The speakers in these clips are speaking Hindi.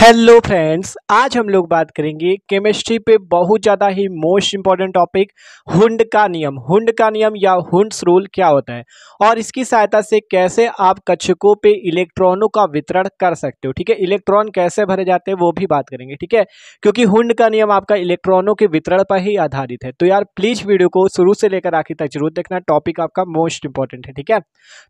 हेलो फ्रेंड्स, आज हम लोग बात करेंगे केमिस्ट्री पे बहुत ज़्यादा ही मोस्ट इम्पॉर्टेंट टॉपिक हुंड का नियम। हुंड का नियम या हुंड्स रूल क्या होता है और इसकी सहायता से कैसे आप कक्षकों पे इलेक्ट्रॉनों का वितरण कर सकते हो। ठीक है, इलेक्ट्रॉन कैसे भरे जाते हैं वो भी बात करेंगे। ठीक है, क्योंकि हुंड का नियम आपका इलेक्ट्रॉनों के वितरण पर ही आधारित है। तो यार प्लीज़ वीडियो को शुरू से लेकर आखिर तक जरूर देखना, टॉपिक आपका मोस्ट इंपॉर्टेंट है। ठीक है,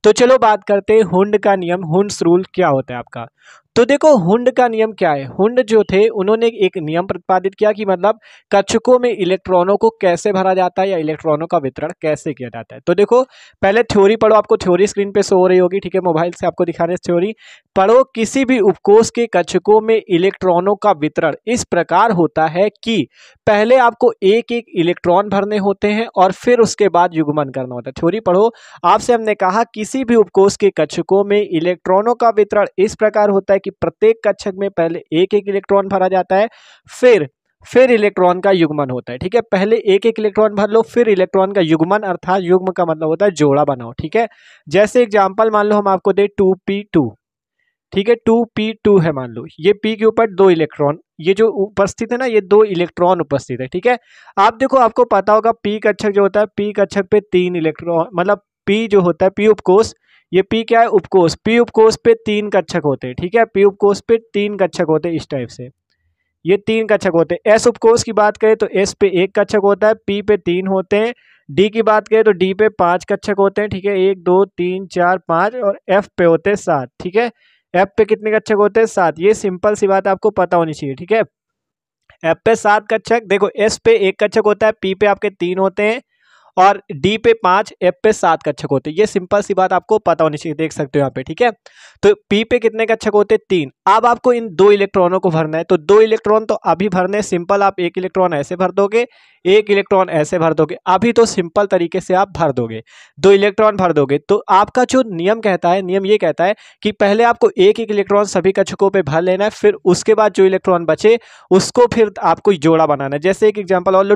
तो चलो बात करते हैं हुंड का नियम, हुंड्स रूल क्या होता है आपका। तो देखो हुंड का नियम क्या है। हुंड जो थे उन्होंने एक नियम प्रतिपादित किया कि मतलब कक्षकों में इलेक्ट्रॉनों को कैसे भरा जाता है या इलेक्ट्रॉनों का वितरण कैसे किया जाता है। तो देखो पहले थ्योरी पढ़ो, आपको थ्योरी स्क्रीन पे शो हो रही होगी। ठीक है, मोबाइल से आपको दिखा रहे हैं थ्योरी पढ़ो। किसी भी उपकोष के कक्षकों में इलेक्ट्रॉनों का वितरण इस प्रकार होता है कि पहले आपको एक एक इलेक्ट्रॉन भरने होते हैं और फिर उसके बाद युग्मन करना होता है। थ्योरी पढ़ो। आपसे हमने कहा किसी भी उपकोष के कक्षकों में इलेक्ट्रॉनों का वितरण इस प्रकार होता है कि प्रत्येक कक्षक में पहले एक एक इलेक्ट्रॉन भरा जाता है, फिर इलेक्ट्रॉन का युग्मन होता है। ठीक है, पहले एक एक इलेक्ट्रॉन भर लो, फिर इलेक्ट्रॉन का युग्मन, अर्थात युग्म का मतलब होता है जोड़ा बनाओ। ठीक है, जैसे एग्जांपल मान लो हम आपको दे 2p2। ठीक है, 2p2 है, मान लो ये p के ऊपर दो इलेक्ट्रॉन, ये जो उपस्थित है ना, ये दो इलेक्ट्रॉन उपस्थित है। ठीक है, आप देखो आपको पता होगा p कक्षक जो होता है, p कक्षक पे तीन इलेक्ट्रॉन, मतलब p जो होता है p उपकोष, ये p क्या है, उपकोष। p उपकोष पे तीन कक्षक होते हैं। ठीक है, p उपकोष पे तीन कक्षक होते हैं, इस टाइप से ये तीन कक्षक होते हैं। s उपकोष की बात करें तो s पे एक कक्षक होता है, p पे तीन होते हैं। d की बात करें तो d पे पांच कक्षक होते हैं। ठीक है, एक दो तीन चार पांच, और f पे होते हैं सात। ठीक है, f पे कितने कक्षक होते हैं, सात। ये सिंपल सी बात आपको पता होनी चाहिए। ठीक है, f पे सात कक्षक, देखो s पे एक कक्षक होता है, p पे आपके तीन होते हैं, और D पे पांच, F पे सात कक्षक होते हैं। ये सिंपल सी बात आपको पता होनी चाहिए, देख सकते हो यहाँ पे। ठीक है, तो P पे कितने कक्षक होते हैं, तीन। अब आपको इन दो इलेक्ट्रॉनों को भरना है, तो दो इलेक्ट्रॉन तो अभी भरने सिंपल, आप एक इलेक्ट्रॉन ऐसे भर दोगे, एक इलेक्ट्रॉन ऐसे भर दोगे, अभी तो सिंपल तरीके से आप भर दोगे, दो इलेक्ट्रॉन भर दोगे। तो आपका जो नियम कहता है, नियम ये कहता है कि पहले आपको एक एक इलेक्ट्रॉन सभी कक्षकों पे भर लेना है, फिर उसके बाद जो इलेक्ट्रॉन बचे उसको फिर आपको जोड़ा बनाना है। जैसे एक एग्जाम्पल और लो,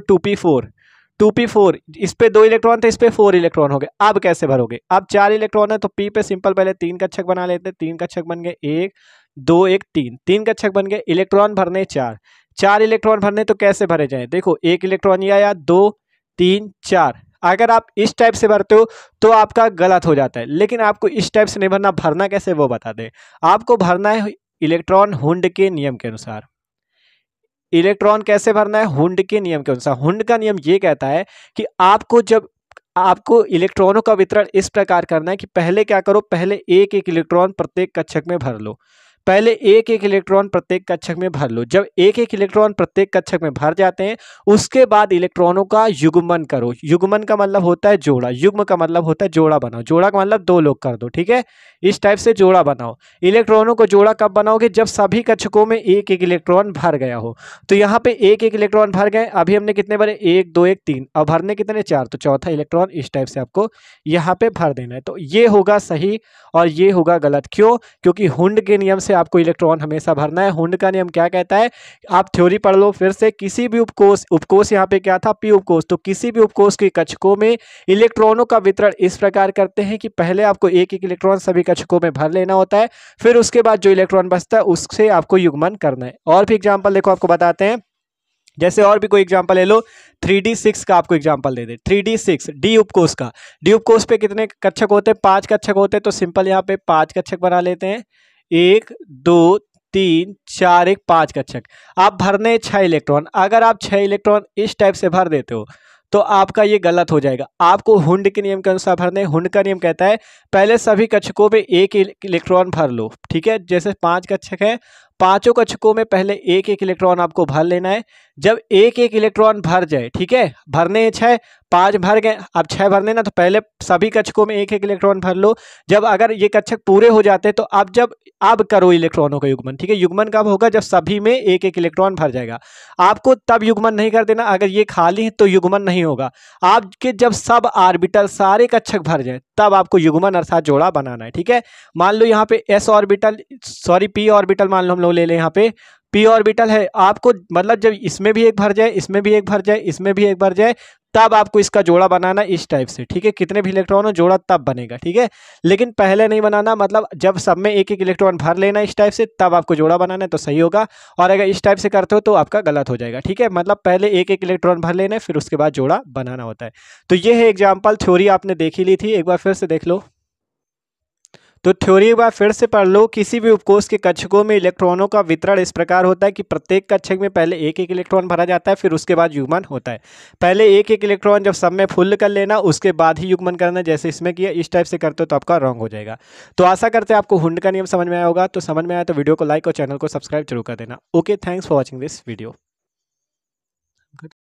2p4, इस पे दो इलेक्ट्रॉन थे, इस पे फोर इलेक्ट्रॉन हो गए। अब कैसे भरोगे, अब चार इलेक्ट्रॉन है तो p पे सिंपल पहले तीन कक्षक बना लेते हैं, तीन कक्षक बन गए, एक दो एक तीन, तीन कक्षक बन गए। इलेक्ट्रॉन भरने चार, चार इलेक्ट्रॉन भरने तो कैसे भरे जाए, देखो एक इलेक्ट्रॉन ये आया, दो तीन चार। अगर आप इस टाइप से भरते हो तो आपका गलत हो जाता है, लेकिन आपको इस टाइप से नहीं भरना। भरना कैसे वो बता दें, आपको भरना है इलेक्ट्रॉन हुंड के नियम के अनुसार। इलेक्ट्रॉन कैसे भरना है, हुंड के नियम के अनुसार। हुंड का नियम ये कहता है कि आपको इलेक्ट्रॉनों का वितरण इस प्रकार करना है कि पहले क्या करो, पहले एक एक इलेक्ट्रॉन प्रत्येक कक्षक में भर लो, पहले एक एक इलेक्ट्रॉन प्रत्येक कक्षक में भर लो। जब एक एक इलेक्ट्रॉन प्रत्येक कक्षक में भर जाते हैं उसके बाद इलेक्ट्रॉनों का युग्मन करो। युग्मन का मतलब होता है जोड़ा, युग्म का मतलब होता है जोड़ा बनाओ, जोड़ा का मतलब दो लोग कर दो। ठीक है, इस टाइप से जोड़ा बनाओ। इलेक्ट्रॉनों को जोड़ा कब बनाओगे, जब सभी कक्षकों में एक एक इलेक्ट्रॉन भर गया हो। तो यहाँ पे एक एक इलेक्ट्रॉन भर गए, अभी हमने कितने भरे, एक दो एक तीन, अब भरने कितने, चार, तो चौथा इलेक्ट्रॉन इस टाइप से आपको यहाँ पे भर देना है। तो ये होगा सही और ये होगा गलत। क्यों, क्योंकि हुंड के नियम से आपको इलेक्ट्रॉन हमेशा भरना है। हुंड का नियम क्या कहता है, आप थ्योरी पढ़ लो फिर से। किसी भी उपकोष यहाँ पे क्या था, p उपकोष, तो किसी भी उपकोष के कक्षकों में इलेक्ट्रॉनों का वितरण इस प्रकार करते हैं कि पहले आपको एक एक इलेक्ट्रॉन सभी कक्षकों में भर लेना होता है, फिर उसके बाद जो इलेक्ट्रॉन बचता है उससे आपको युग्मन करना है। और भी एग्जाम्पल देखो आपको बताते हैं, जैसे और भी कोई एग्जांपल ले लो, 3d6 का आपको एग्जांपल दे दे। 3d6 डी उपकोष का, डी उपकोष पे कितने कक्षक होते हैं, पांच कक्षक होते हैं। तो सिंपल यहाँ पे पांच कक्षक बना लेते हैं, एक दो तीन चार, एक पांच कक्षक। आप भरने छह इलेक्ट्रॉन, अगर आप छह इलेक्ट्रॉन इस टाइप से भर देते हो तो आपका ये गलत हो जाएगा। आपको हुंड के नियम के अनुसार भरने। हुंड का नियम कहता है पहले सभी कक्षकों में एक इलेक्ट्रॉन भर लो। ठीक है, जैसे पांच कक्षक है, पांचों कक्षकों में पहले एक एक इलेक्ट्रॉन आपको भर लेना है। जब एक एक इलेक्ट्रॉन भर जाए, ठीक है, भरने छह, पांच भर गए, अब छह भरने ना, तो पहले सभी कक्षकों में एक एक इलेक्ट्रॉन भर लो। जब अगर ये कक्षक पूरे हो जाते हैं तो अब करो इलेक्ट्रॉनों का युग्मन। ठीक है, युग्मन कब होगा, जब सभी में एक एक इलेक्ट्रॉन भर जाएगा। आपको तब युग्मन नहीं कर देना, अगर ये खाली है तो युग्मन नहीं होगा। आपके जब सब ऑर्बिटल सारे कक्षक भर जाए तब आपको युग्मन अर्थात जोड़ा बनाना है। ठीक है, मान लो यहाँ पे s orbital, sorry p orbital मान लो हम लोग ले लें, यहाँ पे p ऑर्बिटल है। आपको मतलब जब इसमें भी एक भर जाए, इसमें भी एक भर जाए, इसमें भी एक भर जाए, तब आपको इसका जोड़ा बनाना इस टाइप से, ठीक है। कितने भी इलेक्ट्रॉन हो जोड़ा तब बनेगा, ठीक है। लेकिन पहले नहीं बनाना, मतलब जब सब में एक एक इलेक्ट्रॉन भर लेना इस टाइप से, तब आपको जोड़ा बनाना है तो सही होगा। और अगर इस टाइप से करते हो तो आपका गलत हो जाएगा, ठीक है। मतलब पहले एक एक इलेक्ट्रॉन भर लेना है, फिर उसके बाद जोड़ा बनाना होता है। तो ये है एग्जाम्पल, थ्योरी आपने देख ही ली थी, एक बार फिर से देख लो। तो थ्योरी एक बार फिर से पढ़ लो। किसी भी उपकोष के कक्षकों में इलेक्ट्रॉनों का वितरण इस प्रकार होता है कि प्रत्येक कक्षक में पहले एक एक इलेक्ट्रॉन भरा जाता है, फिर उसके बाद युग्मन होता है। पहले एक एक इलेक्ट्रॉन जब सब में फुल कर लेना, उसके बाद ही युग्मन करना, जैसे इसमें किया। इस टाइप से करते हो तो आपका रॉन्ग हो जाएगा। तो आशा करते हैं आपको हुंड का नियम समझ में आया होगा। तो समझ में आया तो वीडियो को लाइक और चैनल को सब्सक्राइब जरूर कर देना। Okay, thanks for watching this video.